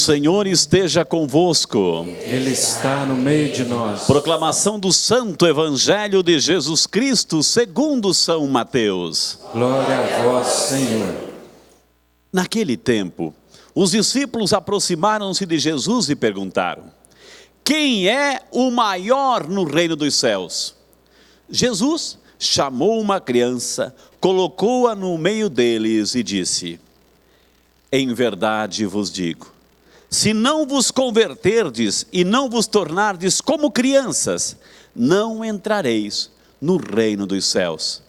O Senhor esteja convosco. Ele está no meio de nós. Proclamação do Santo Evangelho de Jesus Cristo segundo São Mateus. Glória a vós, Senhor. Naquele tempo, os discípulos aproximaram-se de Jesus e perguntaram: quem é o maior no reino dos céus? Jesus chamou uma criança, colocou-a no meio deles e disse: em verdade vos digo, se não vos converterdes e não vos tornardes como crianças, não entrareis no reino dos céus.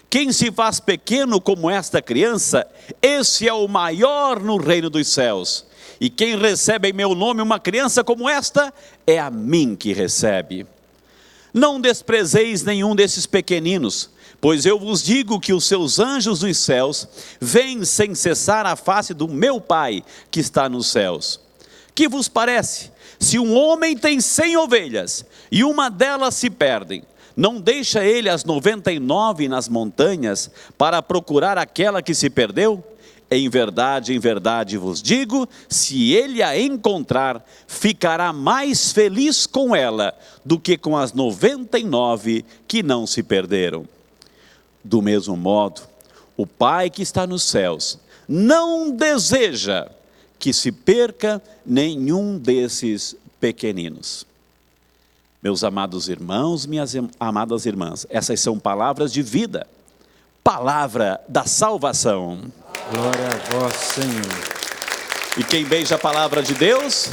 Quem se faz pequeno como esta criança, esse é o maior no reino dos céus. E quem recebe em meu nome uma criança como esta, é a mim que recebe. Não desprezeis nenhum desses pequeninos, pois eu vos digo que os seus anjos dos céus veem sem cessar a face do meu Pai que está nos céus. Que vos parece? Se um homem tem 100 ovelhas e uma delas se perde, não deixa ele as 99 nas montanhas para procurar aquela que se perdeu? Em verdade vos digo, se ele a encontrar, ficará mais feliz com ela do que com as 99 que não se perderam. Do mesmo modo, o Pai que está nos céus não deseja que se perca nenhum desses pequeninos. Meus amados irmãos, minhas amadas irmãs, essas são palavras de vida, palavra da salvação. Glória a vós, Senhor. E quem beija a palavra de Deus?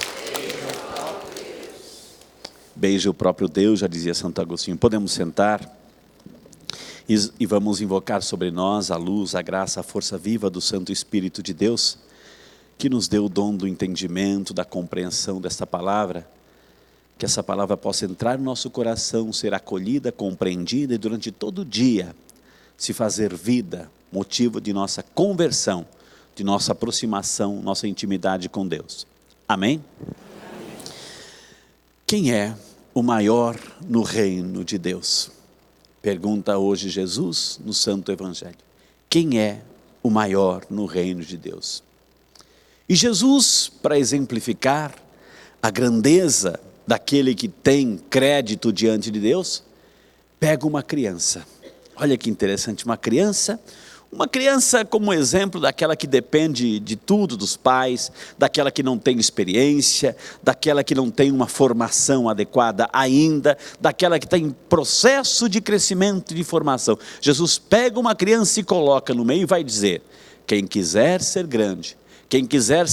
Beija o próprio Deus, já dizia Santo Agostinho. Podemos sentar e vamos invocar sobre nós a luz, a graça, a força viva do Santo Espírito de Deus, que nos dê o dom do entendimento, da compreensão desta palavra, que essa palavra possa entrar no nosso coração, ser acolhida, compreendida e durante todo o dia se fazer vida, motivo de nossa conversão, de nossa aproximação, nossa intimidade com Deus. Amém? Quem é o maior no reino de Deus? Pergunta hoje Jesus no Santo Evangelho. Quem é o maior no reino de Deus? E Jesus, para exemplificar a grandeza daquele que tem crédito diante de Deus, pega uma criança. Olha que interessante, uma criança como exemplo daquela que depende de tudo dos pais, daquela que não tem experiência, daquela que não tem uma formação adequada ainda, daquela que está em processo de crescimento e de formação. Jesus pega uma criança e coloca no meio e vai dizer: quem quiser ser grande, quem quiser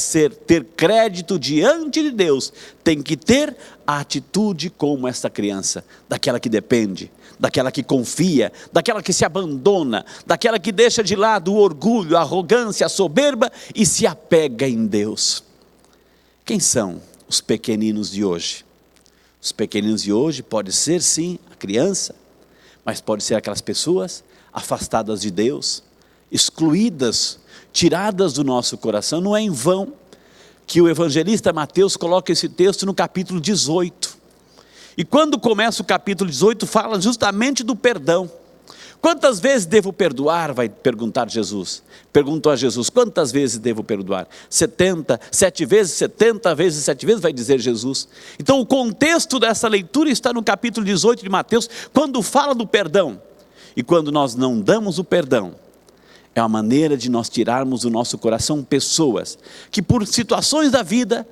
ter crédito diante de Deus, tem que ter a atitude como esta criança, daquela que depende, daquela que confia, daquela que se abandona, daquela que deixa de lado o orgulho, a arrogância, a soberba e se apega em Deus. Quem são os pequeninos de hoje? Os pequeninos de hoje pode ser sim a criança, mas pode ser aquelas pessoas afastadas de Deus, excluídas, tiradas do nosso coração. Não é em vão que o evangelista Mateus coloca esse texto no capítulo 18. E quando começa o capítulo 18, fala justamente do perdão. Quantas vezes devo perdoar? Vai perguntar Jesus. Perguntou a Jesus, quantas vezes devo perdoar? 70, 7 vezes, 70 vezes, 7 vezes, vai dizer Jesus. Então o contexto dessa leitura está no capítulo 18 de Mateus, quando fala do perdão. E quando nós não damos o perdão, é uma maneira de nós tirarmos do nosso coração pessoas que por situações da vida,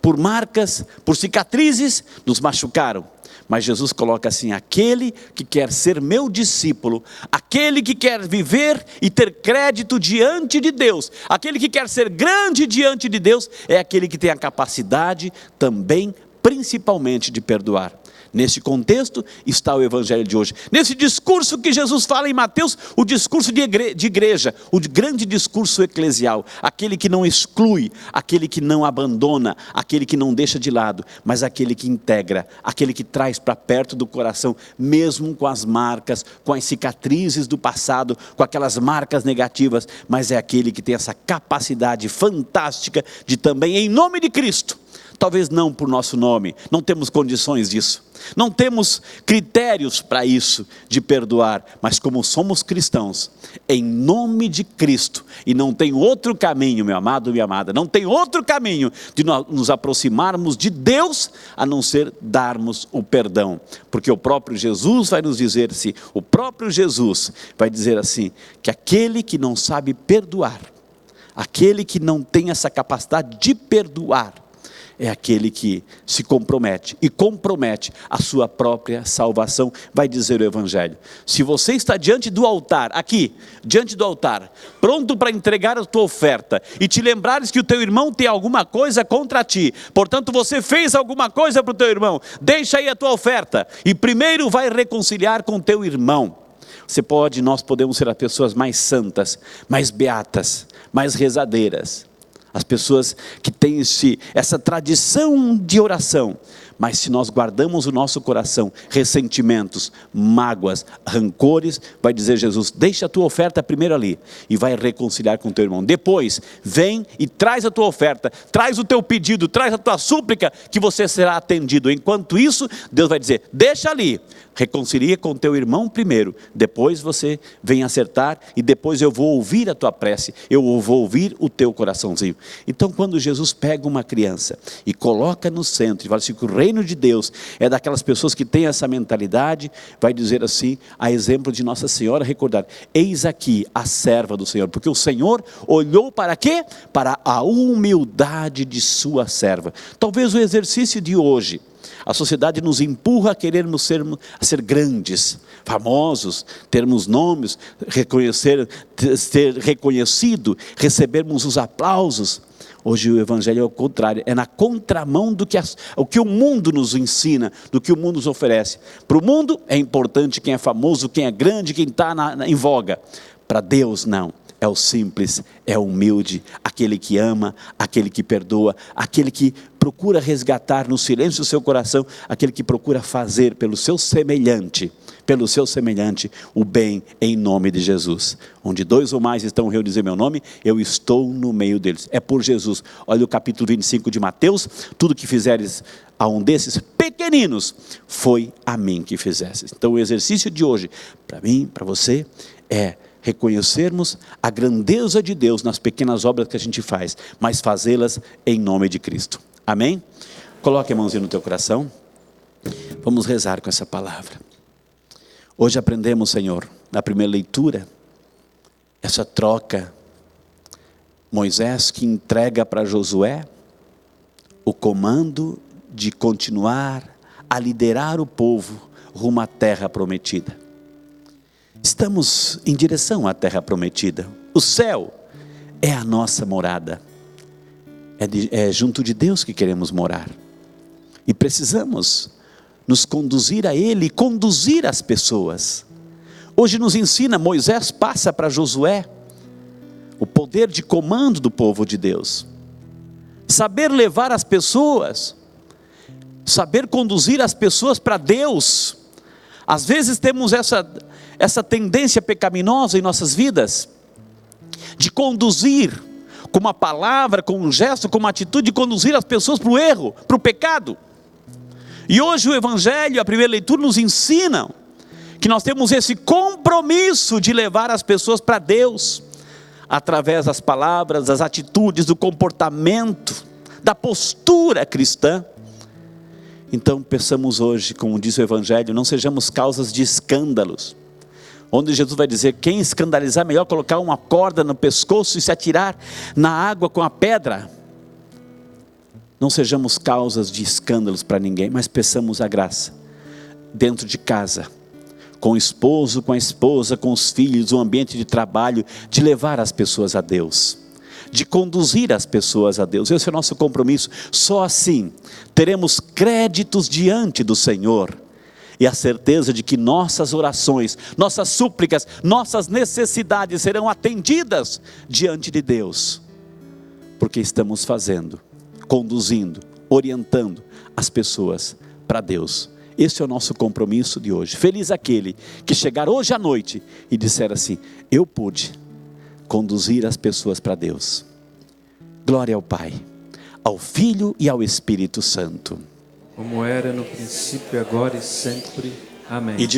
por marcas, por cicatrizes, nos machucaram. Mas Jesus coloca assim: aquele que quer ser meu discípulo, aquele que quer viver e ter crédito diante de Deus, aquele que quer ser grande diante de Deus, é aquele que tem a capacidade também, principalmente, de perdoar. Nesse contexto está o evangelho de hoje. Nesse discurso que Jesus fala em Mateus, o discurso de igreja, o grande discurso eclesial, aquele que não exclui, aquele que não abandona, aquele que não deixa de lado, mas aquele que integra, aquele que traz para perto do coração, mesmo com as marcas, com as cicatrizes do passado, com aquelas marcas negativas, mas é aquele que tem essa capacidade fantástica de também, em nome de Cristo, Talvez não por nosso nome, não temos condições disso, não temos critérios para isso, de perdoar, mas como somos cristãos, em nome de Cristo, e não tem outro caminho, meu amado, minha amada, não tem outro caminho de nós nos aproximarmos de Deus, a não ser darmos o perdão, porque o próprio Jesus vai nos dizer assim, o próprio Jesus vai dizer assim, que aquele que não sabe perdoar, aquele que não tem essa capacidade de perdoar, é aquele que se compromete e compromete a sua própria salvação, vai dizer o Evangelho. Se você está diante do altar, aqui, diante do altar, pronto para entregar a tua oferta, e te lembrares que o teu irmão tem alguma coisa contra ti, portanto você fez alguma coisa para o teu irmão, deixa aí a tua oferta, e primeiro vai reconciliar com o teu irmão. Nós podemos ser as pessoas mais santas, mais beatas, mais rezadeiras, as pessoas que têm essa tradição de oração, mas se nós guardamos o nosso coração, ressentimentos, mágoas, rancores, vai dizer Jesus, deixa a tua oferta primeiro ali, e vai reconciliar com o teu irmão, depois vem e traz a tua oferta, traz o teu pedido, traz a tua súplica, que você será atendido. Enquanto isso, Deus vai dizer, deixa ali, reconcilia com o teu irmão primeiro, depois você vem acertar, e depois eu vou ouvir a tua prece, eu vou ouvir o teu coraçãozinho. Então quando Jesus pega uma criança, e coloca no centro, e fala assim, que o reino de Deus, é daquelas pessoas que têm essa mentalidade, vai dizer assim, a exemplo de Nossa Senhora, recordar, eis aqui a serva do Senhor, porque o Senhor olhou para quê? Para a humildade de sua serva. Talvez o exercício de hoje, a sociedade nos empurra a querermos ser grandes, famosos, termos nomes, ser reconhecido, recebermos os aplausos. Hoje o Evangelho é o contrário, é na contramão do que o que o mundo nos ensina, do que o mundo nos oferece. Para o mundo é importante quem é famoso, quem é grande, quem está em voga. Para Deus não. É o simples, é o humilde, aquele que ama, aquele que perdoa, aquele que procura resgatar no silêncio do seu coração, aquele que procura fazer pelo seu semelhante, o bem em nome de Jesus. Onde 2 ou mais estão reunidos em meu nome, eu estou no meio deles. É por Jesus. Olha o capítulo 25 de Mateus, tudo que fizeres a um desses pequeninos, foi a mim que fizesses. Então o exercício de hoje, para mim, para você, é reconhecermos a grandeza de Deus nas pequenas obras que a gente faz, mas fazê-las em nome de Cristo. Amém? Coloque a mãozinha no teu coração. Vamos rezar com essa palavra. Hoje aprendemos, Senhor, na primeira leitura, essa troca. Moisés que entrega para Josué o comando de continuar a liderar o povo rumo à terra prometida. Estamos em direção à terra prometida. O céu é a nossa morada. É junto de Deus que queremos morar. E precisamos nos conduzir a Ele e conduzir as pessoas. Hoje nos ensina, Moisés passa para Josué o poder de comando do povo de Deus. Saber levar as pessoas, saber conduzir as pessoas para Deus. Às vezes temos essa tendência pecaminosa em nossas vidas, de conduzir com uma palavra, com um gesto, com uma atitude, de conduzir as pessoas para o erro, para o pecado. E hoje o Evangelho, a primeira leitura, nos ensina que nós temos esse compromisso de levar as pessoas para Deus, através das palavras, das atitudes, do comportamento, da postura cristã. Então peçamos hoje, como diz o Evangelho, não sejamos causas de escândalos, onde Jesus vai dizer, quem escandalizar, melhor colocar uma corda no pescoço e se atirar na água com a pedra. Não sejamos causas de escândalos para ninguém, mas peçamos a graça, dentro de casa, com o esposo, com a esposa, com os filhos, o ambiente de trabalho, de levar as pessoas a Deus, de conduzir as pessoas a Deus. Esse é o nosso compromisso. Só assim teremos créditos diante do Senhor, e a certeza de que nossas orações, nossas súplicas, nossas necessidades serão atendidas diante de Deus, porque estamos conduzindo, orientando as pessoas para Deus. Esse é o nosso compromisso de hoje. Feliz aquele que chegar hoje à noite e disser assim, eu pude conduzir as pessoas para Deus. Glória ao Pai, ao Filho e ao Espírito Santo. Como era no princípio, agora e sempre. Amém. E de